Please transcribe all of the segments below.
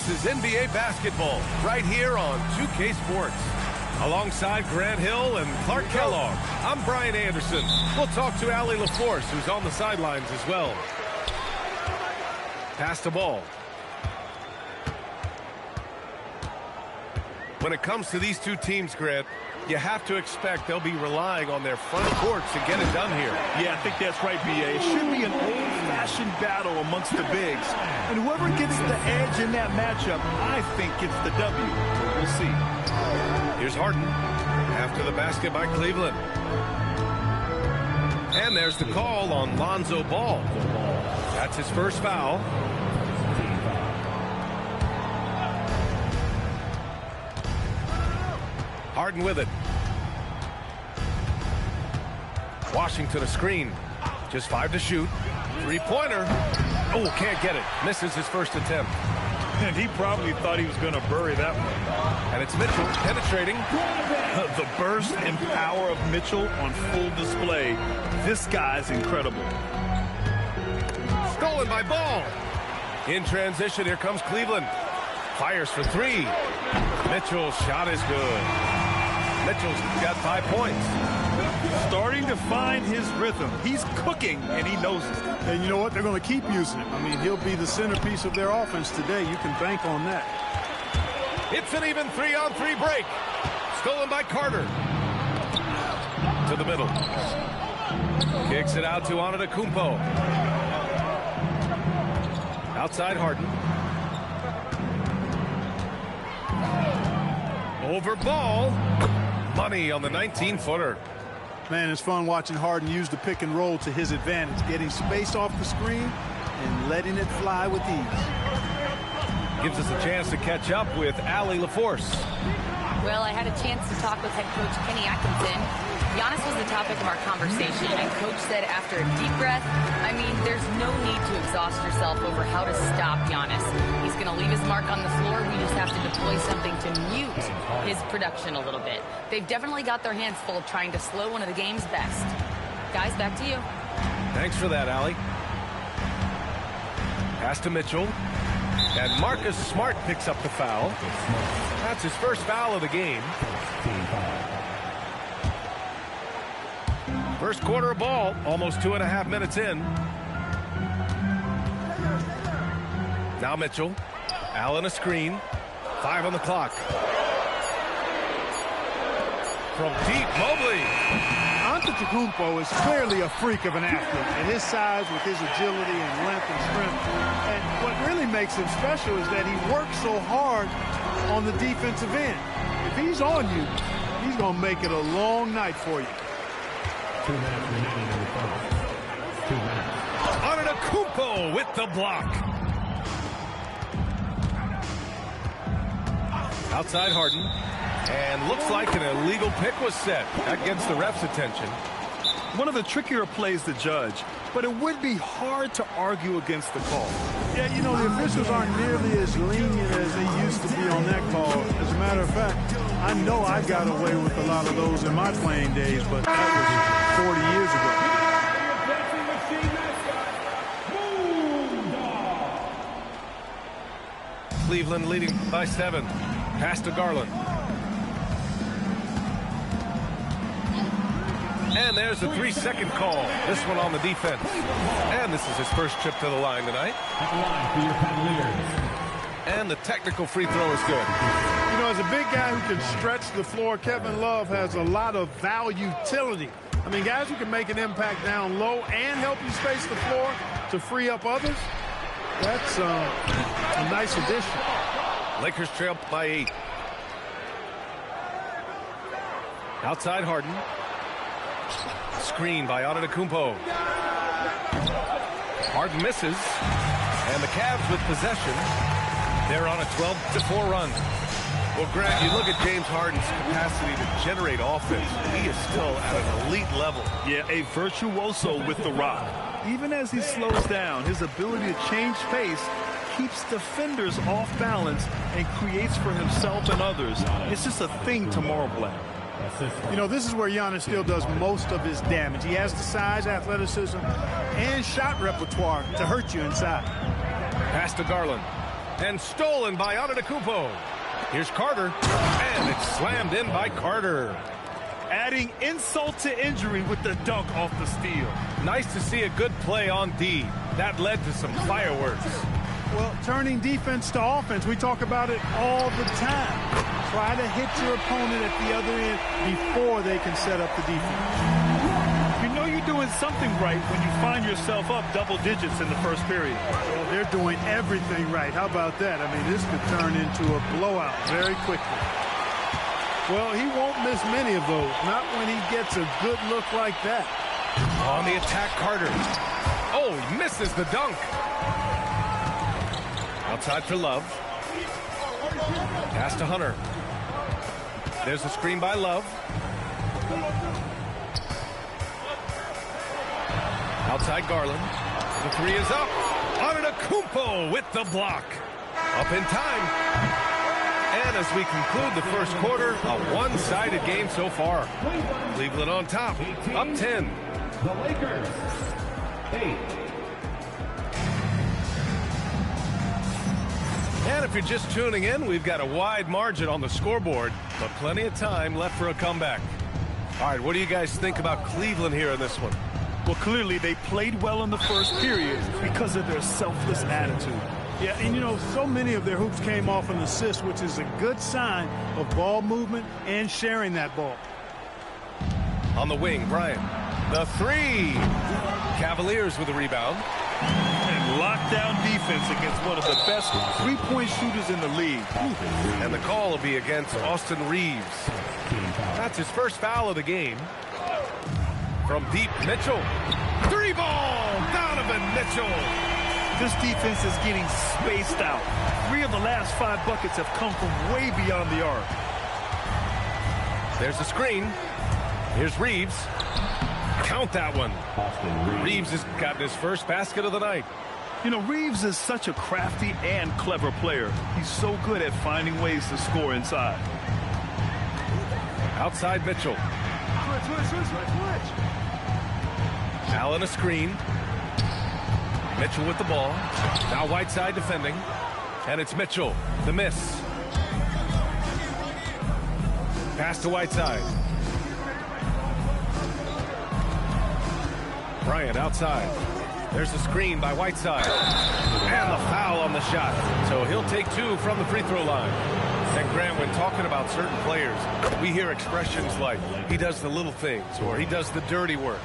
This is NBA basketball right here on 2K Sports. Alongside Grant Hill and Clark Kellogg, I'm Brian Anderson. We'll talk to Allie LaForce, who's on the sidelines as well. Pass the ball. When it comes to these two teams, Grant, you have to expect they'll be relying on their front court to get it done here. Yeah, I think that's right, B.A. It should be an old-fashioned battle amongst the bigs. And whoever gets the edge in that matchup, I think gets the W. We'll see. Here's Harden after the basket by Cleveland. And there's the call on Lonzo Ball. That's his first foul. Harden with it. Washington a screen. Just 5 to shoot. Three-pointer. Oh, can't get it. Misses his first attempt. And he probably thought he was going to bury that one. And it's Mitchell penetrating. The burst and power of Mitchell on full display. This guy's incredible. Stolen by Ball. In transition, here comes Cleveland. Fires for 3. Mitchell's shot is good. Mitchell's got 5 points. Starting to find his rhythm. He's cooking, and he knows it. And you know what? They're going to keep using him. I mean, he'll be the centerpiece of their offense today. You can bank on that. It's an even 3-on-3 break. Stolen by Carter. To the middle. Kicks it out to Antetokounmpo. Outside Harden. Over Ball. Money on the 19-footer. Man, it's fun watching Harden use the pick and roll to his advantage, getting space off the screen and letting it fly with ease. Gives us a chance to catch up with Allie LaForce. Well, I had a chance to talk with head coach Kenny Atkinson. Giannis was the topic of our conversation, and Coach said after a deep breath, I mean, there's no need to exhaust yourself over how to stop Giannis. He's going to leave his mark on the floor. We just have to deploy something to mute his production a little bit. They've definitely got their hands full trying to slow one of the game's best. Guys, back to you. Thanks for that, Allie. Pass to Mitchell. And Marcus Smart picks up the foul. That's his first foul of the game. First quarter of ball, almost 2.5 minutes in. Now Mitchell. Allen a screen. 5 on the clock. From deep, Mobley. Antetokounmpo is clearly a freak of an athlete. At his size, with his agility and length and strength. And what really makes him special is that he works so hard on the defensive end. If he's on you, he's going to make it a long night for you. 2 minutes remaining in the first. 2 minutes. Antetokounmpo with the block. Outside Harden. And looks like an illegal pick was set. That gets the ref's attention. One of the trickier plays to judge, but it would be hard to argue against the call. Yeah, you know, the officials aren't nearly as lenient as they used to be on that call. As a matter of fact, I know I got away with a lot of those in my playing days, but that was 40 years ago. Cleveland leading by 7. Pass to Garland. And there's a 3-second call. This one on the defense. And this is his first trip to the line tonight. And the technical free throw is good. You know, as a big guy who can stretch the floor, Kevin Love has a lot of utility. I mean, guys who can make an impact down low and help you space the floor to free up others, that's a nice addition. Lakers trail by 8. Outside Harden. Screen by Antetokounmpo. Harden misses. And the Cavs with possession. They're on a 12-4 run. Well, Grant, you look at James Harden's capacity to generate offense. He is still at an elite level. Yeah, a virtuoso with the rock. Even as he slows down, his ability to change pace keeps defenders off balance and creates for himself and others. It's just a thing to marvel at. You know, this is where Giannis still does most of his damage. He has the size, athleticism, and shot repertoire to hurt you inside. Pass to Garland. And stolen by Antetokounmpo. Here's Carter. And it's slammed in by Carter. Adding insult to injury with the dunk off the steal. Nice to see a good play on D. That led to some fireworks. Well, turning defense to offense, we talk about it all the time. Try to hit your opponent at the other end before they can set up the defense. You know you're doing something right when you find yourself up double digits in the first period. Well, they're doing everything right. How about that? I mean, this could turn into a blowout very quickly. Well, he won't miss many of those, not when he gets a good look like that. On the attack, Carter. Oh, he misses the dunk. Outside for Love. Pass to Hunter. There's a screen by Love. Outside Garland. The three is up. Antetokounmpo with the block. Up in time. And as we conclude the first quarter, a one-sided game so far. Cleveland on top, up 10. The Lakers, 8. And if you're just tuning in, we've got a wide margin on the scoreboard, but plenty of time left for a comeback. All right, what do you guys think about Cleveland here in this one? Well, clearly they played well in the first period because of their selfless attitude. Yeah, and you know, so many of their hoops came off an assist, which is a good sign of ball movement and sharing that ball. On the wing, Bryant. The three. Cavaliers with a rebound. And lockdown defense against one of the best three-point shooters in the league. And the call will be against Austin Reeves. That's his first foul of the game. From deep, Mitchell. Three ball, Donovan Mitchell. This defense is getting spaced out. 3 of the last 5 buckets have come from way beyond the arc. There's the screen. Here's Reeves. Count that one. Reeves has gotten his first basket of the night. You know, Reeves is such a crafty and clever player. He's so good at finding ways to score inside. Outside Mitchell. Allen a screen. Mitchell with the ball. Now Whiteside defending. And it's Mitchell. The miss. Pass to Whiteside. Bryant outside. There's a screen by Whiteside. And the foul on the shot. So he'll take 2 from the free throw line. And Grant, when talking about certain players, we hear expressions like, he does the little things, or he does the dirty work.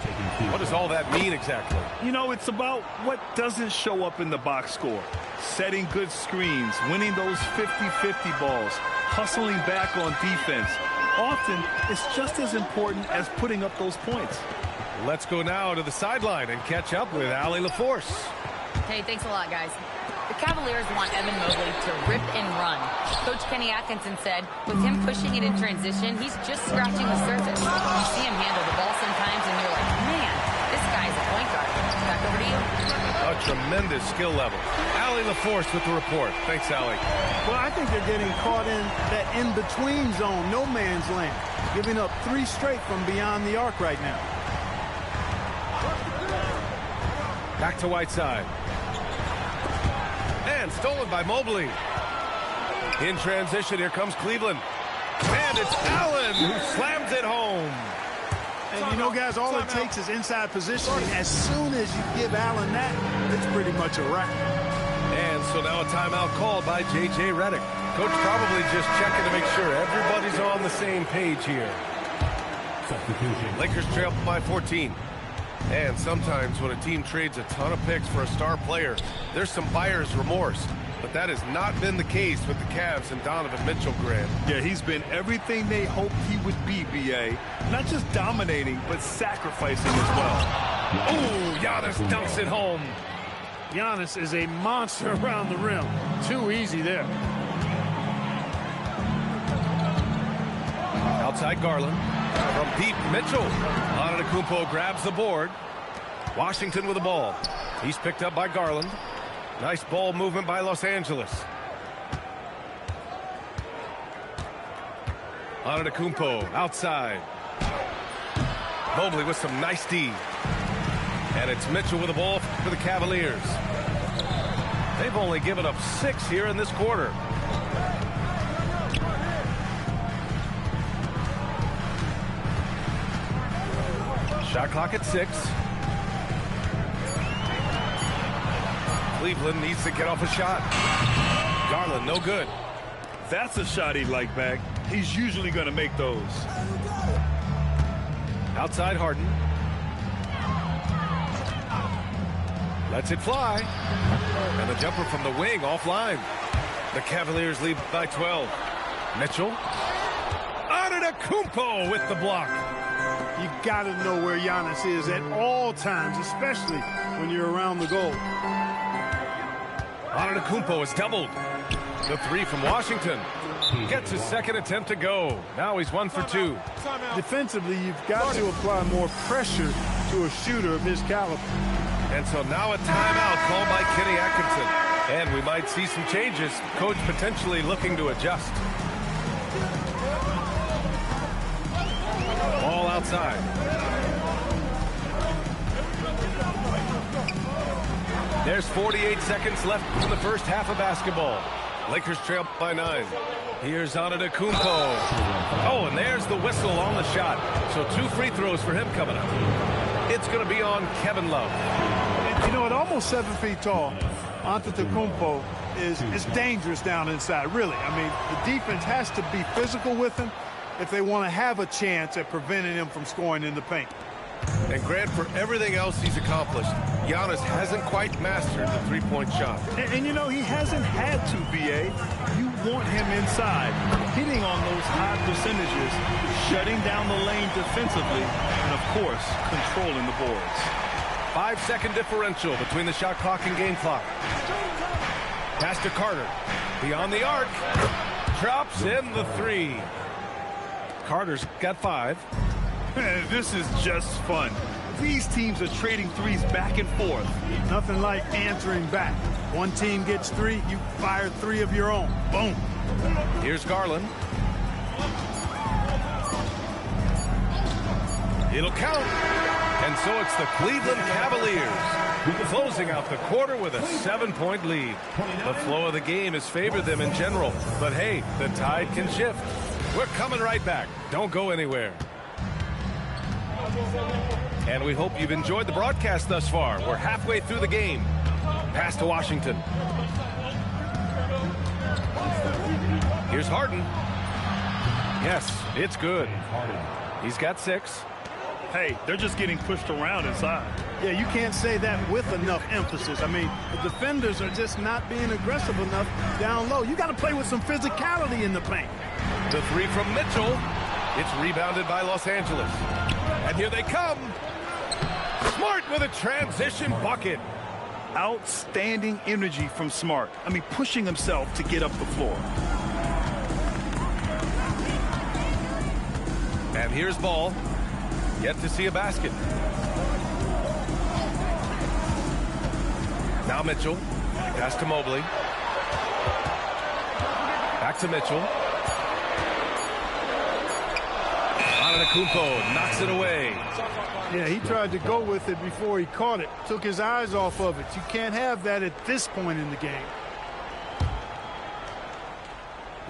What does all that mean exactly? You know, it's about what doesn't show up in the box score. Setting good screens, winning those 50-50 balls, hustling back on defense. Often, it's just as important as putting up those points. Let's go now to the sideline and catch up with Allie LaForce. Hey, thanks a lot, guys. The Cavaliers want Evan Mobley to rip and run. Coach Kenny Atkinson said, with him pushing it in transition, he's just scratching the surface. You see him handle the ball sometimes, and you're like, man, this guy's a point guard. Back over to you. A tremendous skill level. Allie LaForce with the report. Thanks, Allie. Well, I think they're getting caught in that in-between zone, no man's land, giving up 3 straight from beyond the arc right now. Back to Whiteside. And stolen by Mobley. In transition, here comes Cleveland. And it's Allen who slams it home. And you know, guys, all it takes is inside positioning. As soon as you give Allen that, it's pretty much a wrap. And so now a timeout called by J.J. Redick. Coach probably just checking to make sure everybody's on the same page here. Substitution. Lakers trail by 14. And sometimes when a team trades a ton of picks for a star player, there's some buyer's remorse. But that has not been the case with the Cavs and Donovan Mitchell, Grant. Yeah, he's been everything they hoped he would be, B.A. Not just dominating, but sacrificing as well. Oh, Giannis dunks it home. Giannis is a monster around the rim. Too easy there. Outside Garland. From deep, Mitchell. Antetokounmpo grabs the board. Washington with the ball. He's picked up by Garland. Nice ball movement by Los Angeles. Antetokounmpo outside. Mobley with some nice D. And it's Mitchell with the ball for the Cavaliers. They've only given up 6 here in this quarter. Shot clock at 6. Cleveland needs to get off a shot. Garland, no good. That's a shot he'd like back. He's usually going to make those. Outside Harden. Lets it fly. And the jumper from the wing offline. The Cavaliers lead by 12. Mitchell. Antetokounmpo with the block. You got to know where Giannis is at all times, especially when you're around the goal. Antetokounmpo is doubled. The 3 from Washington. Gets his second attempt to go. Now he's 1 for 2. Defensively, you've got to apply more pressure to a shooter of his caliber. And so now a timeout called by Kenny Atkinson. And we might see some changes. Coach potentially looking to adjust. Ball outside. There's 48 seconds left in the first half of basketball. Lakers trail by 9. Here's Antetokounmpo. Oh, and there's the whistle on the shot. So 2 free throws for him coming up. It's going to be on Kevin Love. And, you know, at almost 7 feet tall, Antetokounmpo is dangerous down inside, really. I mean, the defense has to be physical with him if they want to have a chance at preventing him from scoring in the paint. And Grant, for everything else he's accomplished, Giannis hasn't quite mastered the three-point shot. And you know, he hasn't had to, B.A. You want him inside, hitting on those high percentages, shutting down the lane defensively, and, of course, controlling the boards. 5-second differential between the shot clock and game clock. Pass to Carter. Beyond the arc. Drops in the 3. Carter's got 5. This is just fun. These teams are trading threes back and forth. Nothing like answering back. One team gets 3, you fire 3 of your own. Boom. Here's Garland. It'll count. And so it's the Cleveland Cavaliers closing out the quarter with a 7-point lead. The flow of the game has favored them in general. But hey, the tide can shift. We're coming right back. Don't go anywhere. And we hope you've enjoyed the broadcast thus far. We're halfway through the game. Pass to Washington. Here's Harden. Yes, it's good. He's got 6. Hey, they're just getting pushed around inside. Yeah, you can't say that with enough emphasis. I mean, the defenders are just not being aggressive enough down low. You got to play with some physicality in the paint. The 3 from Mitchell. It's rebounded by Los Angeles. And here they come. Smart with a transition bucket. Outstanding energy from Smart. I mean, pushing himself to get up the floor. And here's Ball. Yet to see a basket. Now Mitchell. Pass to Mobley. Back to Mitchell. Antetokounmpo knocks it away. Yeah, he tried to go with it before he caught it. Took his eyes off of it. You can't have that at this point in the game.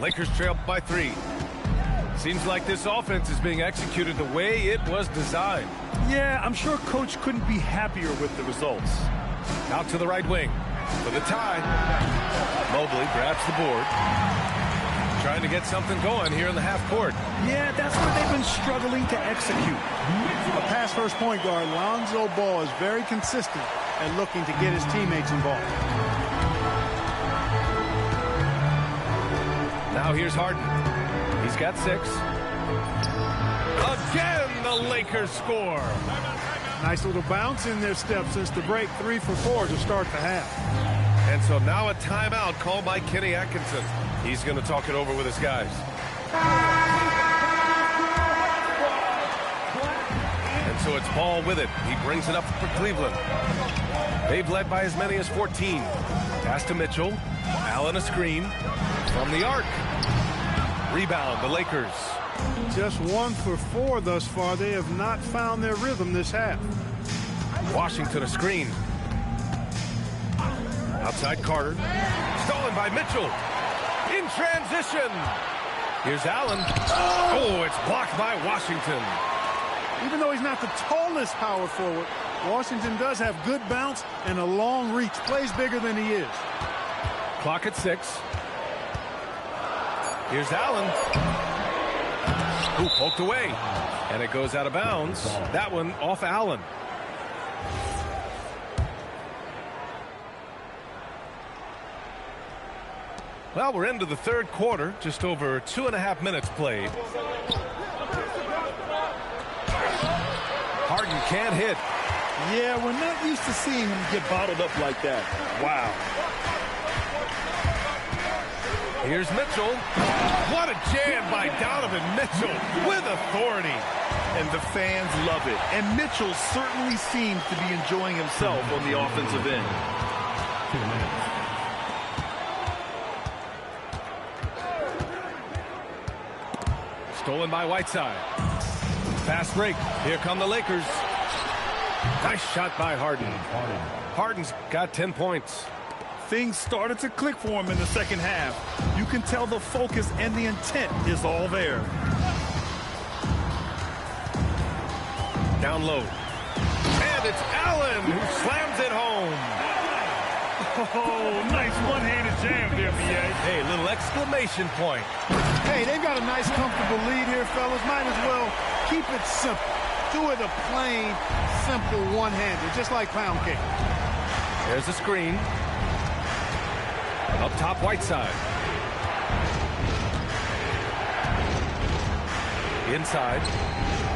Lakers trail by 3. Seems like this offense is being executed the way it was designed. Yeah, I'm sure Coach couldn't be happier with the results. Out to the right wing for the tie. Mobley grabs the board. Trying to get something going here in the half court. Yeah, that's what they've been struggling to execute. A pass first point guard, Lonzo Ball, is very consistent at looking to get his teammates involved. Now here's Harden. He's got 6. Again, the Lakers score. Nice little bounce in their step since the break. 3 for 4 to start the half. And so now a timeout called by Kenny Atkinson. He's going to talk it over with his guys. And so it's Ball with it. He brings it up for Cleveland. They've led by as many as 14. Pass to Mitchell. Allen a screen. From the arc. Rebound, the Lakers. Just 1 for 4 thus far. They have not found their rhythm this half. Washington a screen. Outside Carter. Stolen by Mitchell. In transition. Here's Allen. Oh, it's blocked by Washington. Even though he's not the tallest power forward, Washington does have good bounce and a long reach. Plays bigger than he is. Clock at 6. Here's Allen. Ooh, poked away. And it goes out of bounds. That one off Allen. Well, we're into the third quarter. Just over 2.5 minutes played. Harden can't hit. Yeah, we're not used to seeing him get bottled up like that. Wow. Here's Mitchell. What a jam by Donovan Mitchell with authority. And the fans love it. And Mitchell certainly seems to be enjoying himself on the offensive end. 2 minutes. Stolen by Whiteside. Fast break. Here come the Lakers. Nice shot by Harden. Harden's got 10 points. Things started to click for him in the second half. You can tell the focus and the intent is all there. Down low. And it's Allen who slams it home. Oh, nice one-handed jam there, B.A. Hey, little exclamation point. Hey, they've got a nice, comfortable lead here, fellas. Might as well keep it simple. Do it a plain, simple one-hander, just like pound cake. There's a screen. Up top, Whiteside. Inside.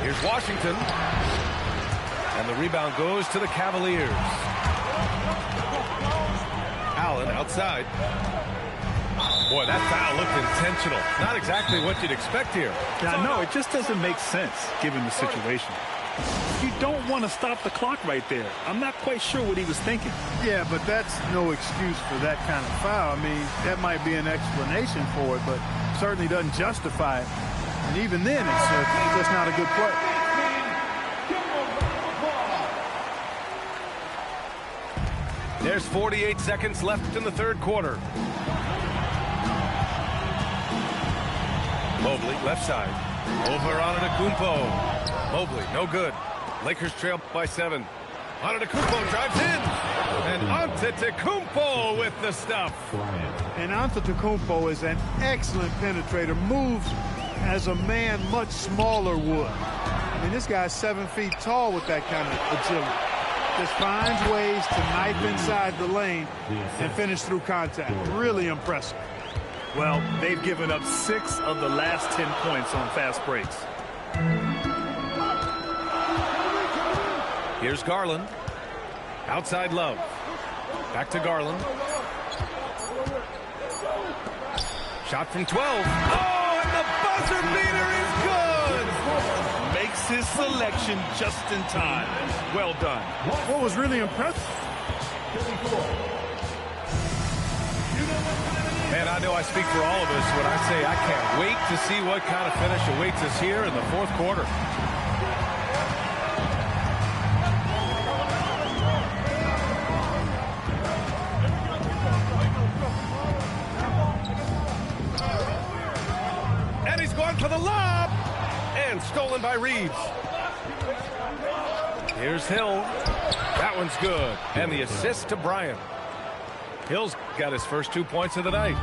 Here's Washington. And the rebound goes to the Cavaliers. Allen outside. Boy, that foul looked intentional. Not exactly what you'd expect here. Yeah, no, it just doesn't make sense given the situation. You don't want to stop the clock right there. I'm not quite sure what he was thinking. Yeah, but that's no excuse for that kind of foul. I mean, that might be an explanation for it, but certainly doesn't justify it. And even then, it's just not a good play. There's 48 seconds left in the third quarter. Mobley, left side. Over on Antetokounmpo. Mobley, no good. Lakers trail by 7. Antetokounmpo drives in. And Antetokounmpo with the stuff. And Antetokounmpo is an excellent penetrator. Moves as a man much smaller would. I mean, this guy's 7 feet tall with that kind of agility. Just finds ways to knife inside the lane and finish through contact. Really impressive. Well, they've given up 6 of the last 10 points on fast breaks. Here's Garland. Outside Love. Back to Garland. Shot from 12. Oh, and the buzzer beater is good! Makes his selection just in time. Well done. What was really impressive? Man, I know I speak for all of us when I say I can't wait to see what kind of finish awaits us here in the fourth quarter. And he's going for the lob! And stolen by Reeves. Here's Hill. That one's good. And the assist to Bryant. Hill's got his first 2 points of the night.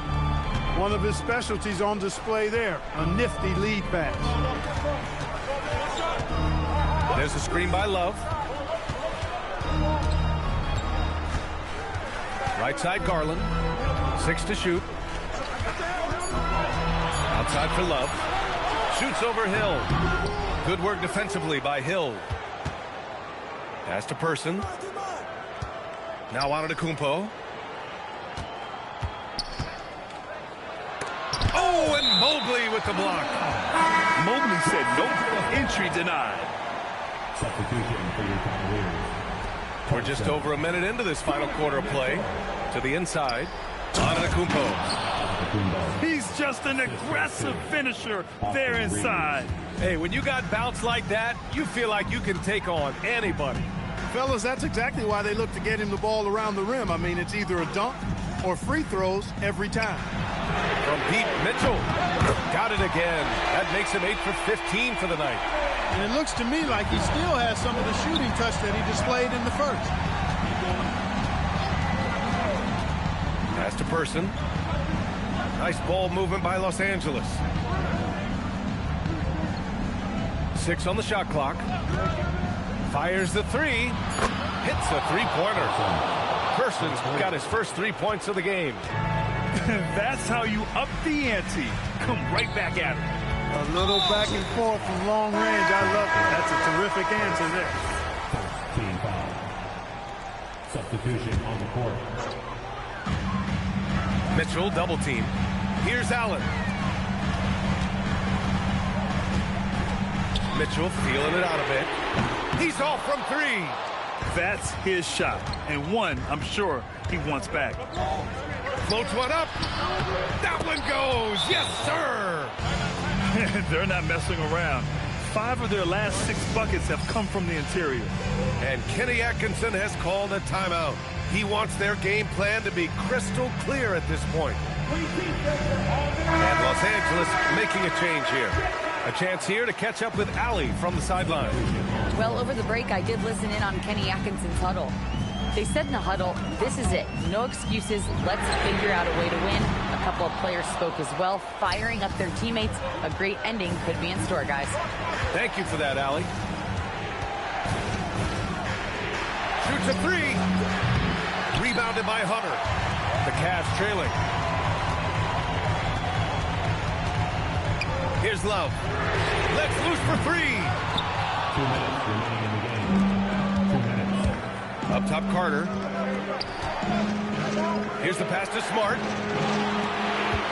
One of his specialties on display there. A nifty lead pass. There's a screen by Love. Right side Garland. 6 to shoot. Outside for Love. Shoots over Hill. Good work defensively by Hill. Pass to Person. Now Antetokounmpo. Oh, and Mobley with the block. Mobley said nope. Entry denied. Substitution for your Cavaliers. We're just over a minute into this final quarter of play. To the inside. Antetokounmpo. He's just an aggressive finisher there inside. Hey, when you got bounce like that, you feel like you can take on anybody. Fellas, that's exactly why they look to get him the ball around the rim. I mean, it's either a dunk or free throws every time. From Pete Mitchell. Got it again. That makes him 8 for 15 for the night. And it looks to me like he still has some of the shooting touch that he displayed in the first. Pass to Person. Nice ball movement by Los Angeles. 6 on the shot clock. Fires the three. Hits a three-pointer. Person's got his first 3 points of the game. That's how you up the ante. Come right back at it. A little back and forth from long range. I love it. That's a terrific answer there. Team foul. Substitution on the court. Mitchell double team. Here's Allen. Mitchell feeling it out a bit. He's off from 3. That's his shot. And one, I'm sure, he wants back. Floats one up. That one goes. Yes, sir. They're not messing around. 5 of their last 6 buckets have come from the interior. And Kenny Atkinson has called a timeout. He wants their game plan to be crystal clear at this point. And Los Angeles making a change here. A chance here to catch up with Allie from the sideline. Well, over the break, I did listen in on Kenny Atkinson's huddle. They said in the huddle, this is it. No excuses. Let's figure out a way to win. A couple of players spoke as well, firing up their teammates. A great ending could be in store, guys. Thank you for that, Allie. Shoots a 3. Rebounded by Hunter. The Cavs trailing. Here's Love. Let's loose for 3. 2 minutes remaining in the game. 2 minutes. Up top, Carter. Here's the pass to Smart.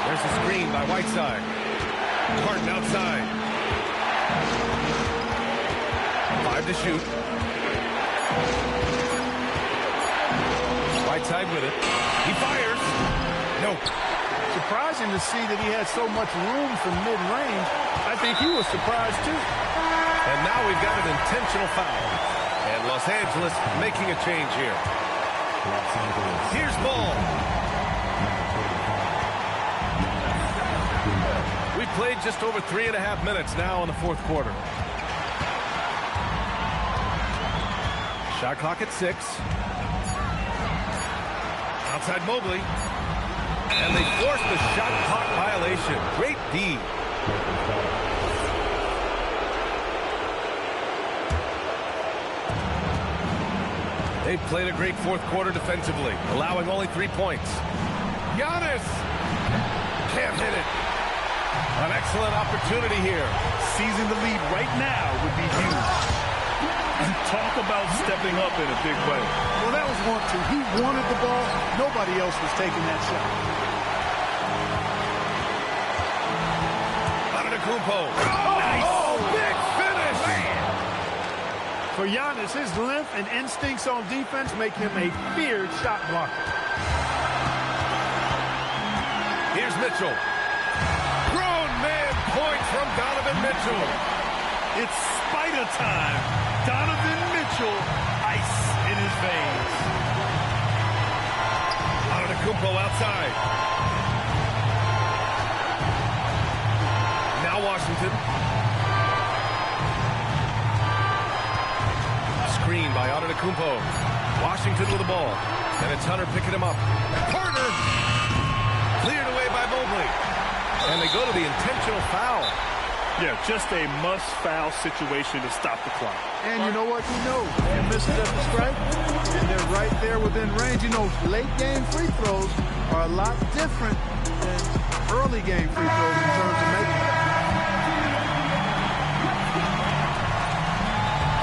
There's the screen by Whiteside. Carton outside. 5 to shoot. Whiteside with it. He fires. Nope. Surprising to see that he had so much room from mid-range. I think he was surprised, too. And now we've got an intentional foul. And Los Angeles making a change here. Here's Ball. We've played just over 3.5 minutes now in the fourth quarter. Shot clock at 6. Outside Mobley. And they force the shot clock violation. Great D. They've played a great fourth quarter defensively, allowing only 3 points. Giannis can't hit it. An excellent opportunity here. Seizing the lead right now would be huge. And talk about stepping up in a big way. Well, that was want to. He wanted the ball. Nobody else was taking that shot. Antetokounmpo. Nice. Oh, big finish. For Giannis, his length and instincts on defense make him a feared shot blocker. Here's Mitchell. Grown man point from Donovan Mitchell. It's spider time. Donovan Mitchell, ice in his veins. Antetokounmpo outside. Now Washington. Screen by Antetokounmpo. Washington with the ball. And it's Hunter picking him up. Carter. Cleared away by Mobley. And they go to the intentional foul. Yeah, just a must-foul situation to stop the clock. And you know what? He knows. He misses at the stripe, and they're right there within range. You know, late-game free throws are a lot different than early-game free throws in terms of making them.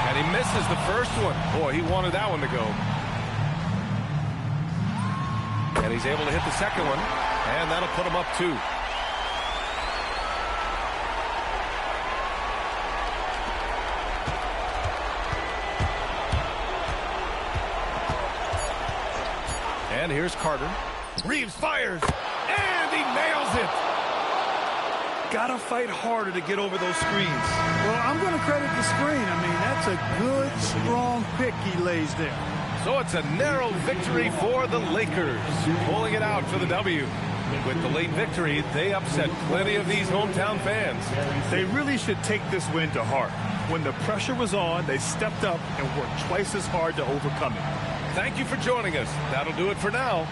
And he misses the first one. Boy, he wanted that one to go. And he's able to hit the second one, and that'll put him up 2. And here's Carter. Reeves fires, and he nails it. got to fight harder to get over those screens. Well, I'm going to credit the screen. I mean, that's a good, strong pick he lays there. So it's a narrow victory for the Lakers, pulling it out for the W. With the late victory, they upset plenty of these hometown fans. They really should take this win to heart. When the pressure was on, they stepped up and worked twice as hard to overcome it. Thank you for joining us. That'll do it for now.